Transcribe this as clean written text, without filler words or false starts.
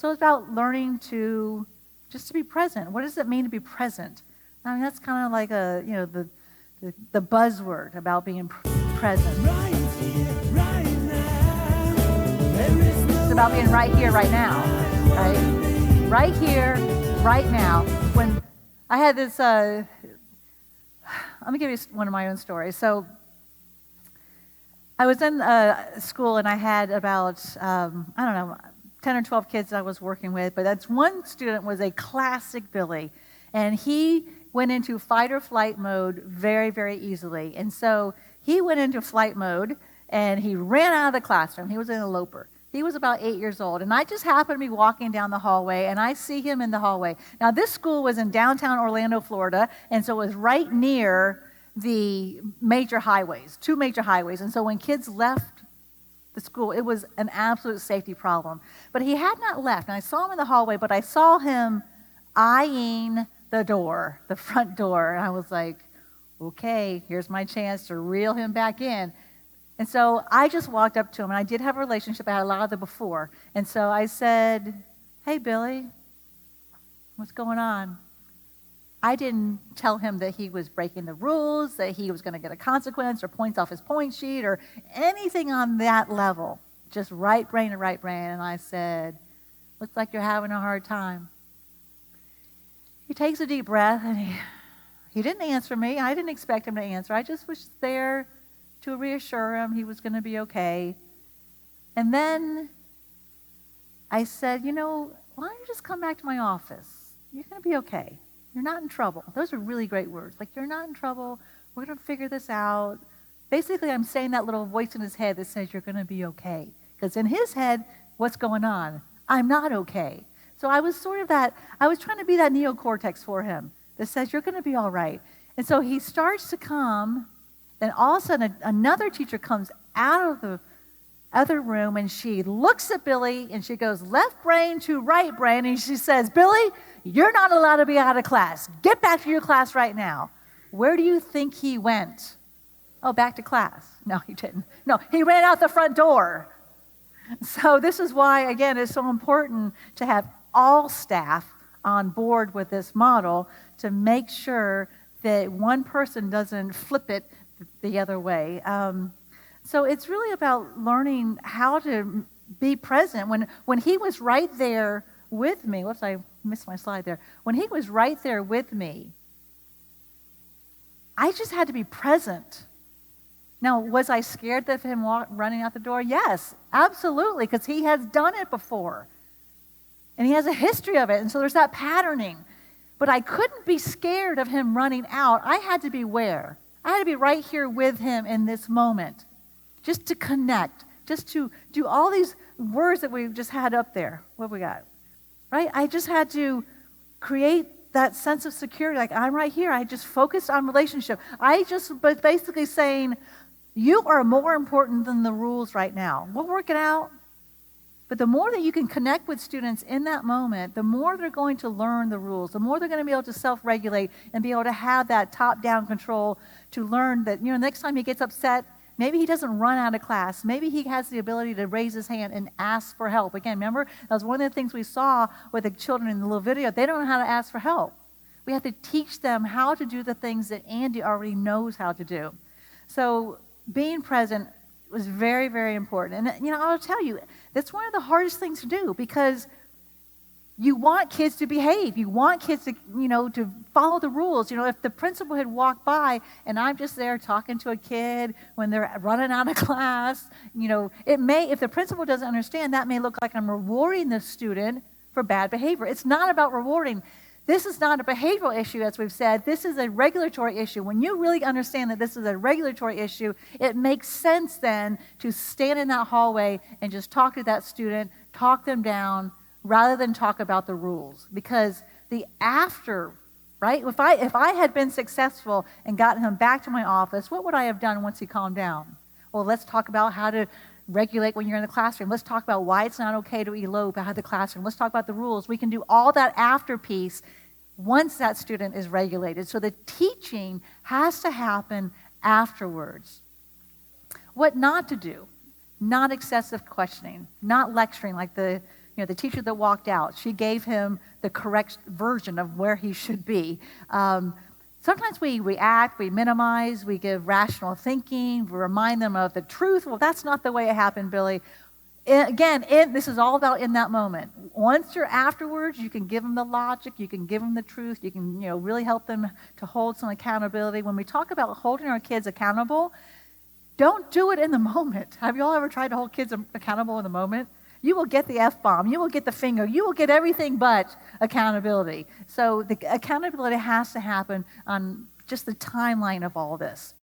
So it's about learning to just to be present. What does it mean to be present? I mean, that's kind of like the buzzword about being present. It's about being right here, right now, right? Right here, right now. When I had this, let me give you one of my own stories. So I was in school and I had about, 10 or 12 kids that I was working with, but that's one student was a classic Billy, and he went into fight or flight mode very, very easily. And so he went into flight mode and he ran out of the classroom. He was an eloper. He was about 8 years old, and I just happened to be walking down the hallway, and I see him in the hallway. Now, this school was in downtown Orlando, Florida, and so it was right near the major highways, 2 major highways. And so when kids left the school, it was an absolute safety problem. But he had not left, and I saw him in the hallway, but I saw him eyeing the door, the front door, and I was like, okay, here's my chance to reel him back in. And so I just walked up to him, and I did have a relationship. I had a lot of them before. And so I said, hey, Billy, what's going on? I didn't tell him that he was breaking the rules, that he was going to get a consequence or points off his point sheet or anything on that level. Just right brain to right brain. And I said, looks like you're having a hard time. He takes a deep breath, and he didn't answer me. I didn't expect him to answer. I just was there to reassure him he was going to be okay. And then I said, why don't you just come back to my office? You're going to be okay. You're not in trouble. Those are really great words. Like, you're not in trouble. We're going to figure this out. Basically, I'm saying that little voice in his head that says you're going to be okay. Because in his head, what's going on? I'm not okay. So I was I was trying to be that neocortex for him that says you're going to be all right. And so he starts to come, and all of a sudden another teacher comes out of the other room, and she looks at Billy, and she goes left brain to right brain, and she says, Billy, you're not allowed to be out of class. Get back to your class right now. Where do you think he went? Oh, back to class. No, he didn't. No, he ran out the front door. So this is why, again, it's so important to have all staff on board with this model to make sure that one person doesn't flip it the other way. So it's really about learning how to be present. When he was right there with me, whoops, I missed my slide there. When he was right there with me, I just had to be present. Now, was I scared of him running out the door? Yes, absolutely, because he has done it before. And he has a history of it, and so there's that patterning. But I couldn't be scared of him running out. I had to be where? I had to be right here with him in this moment, just to connect, just to do all these words that we just had up there. What have we got? Right? I just had to create that sense of security, like I'm right here. I just focused on relationship. I just was basically saying, you are more important than the rules right now. We'll work it out. But the more that you can connect with students in that moment, the more they're going to learn the rules, the more they're going to be able to self-regulate and be able to have that top-down control to learn that, next time he gets upset, maybe he doesn't run out of class. Maybe he has the ability to raise his hand and ask for help. Again, remember, that was one of the things we saw with the children in the little video. They don't know how to ask for help. We have to teach them how to do the things that Andy already knows how to do. So being present was very, very important. And, I'll tell you, that's one of the hardest things to do because you want kids to behave. You want kids to, to follow the rules. If the principal had walked by and I'm just there talking to a kid when they're running out of class, if the principal doesn't understand, that may look like I'm rewarding the student for bad behavior. It's not about rewarding. This is not a behavioral issue, as we've said. This is a regulatory issue. When you really understand that this is a regulatory issue, it makes sense then to stand in that hallway and just talk to that student, talk them down, rather than talk about the rules. Because the after, right? If I had been successful and gotten him back to my office, what would I have done once he calmed down? Well, let's talk about how to regulate when you're in the classroom. Let's talk about why it's not okay to elope out of the classroom. Let's talk about the rules. We can do all that after piece once that student is regulated. So the teaching has to happen afterwards. What not to do? Not excessive questioning, not lecturing like the the teacher that walked out, she gave him the correct version of where he should be. Sometimes we react, we minimize, we give rational thinking, we remind them of the truth. Well, that's not the way it happened, Billy. This is all about in that moment. Once you're afterwards, you can give them the logic, you can give them the truth, you can really help them to hold some accountability. When we talk about holding our kids accountable, don't do it in the moment. Have you all ever tried to hold kids accountable in the moment? You will get the F-bomb, you will get the finger, you will get everything but accountability. So the accountability has to happen on just the timeline of all this.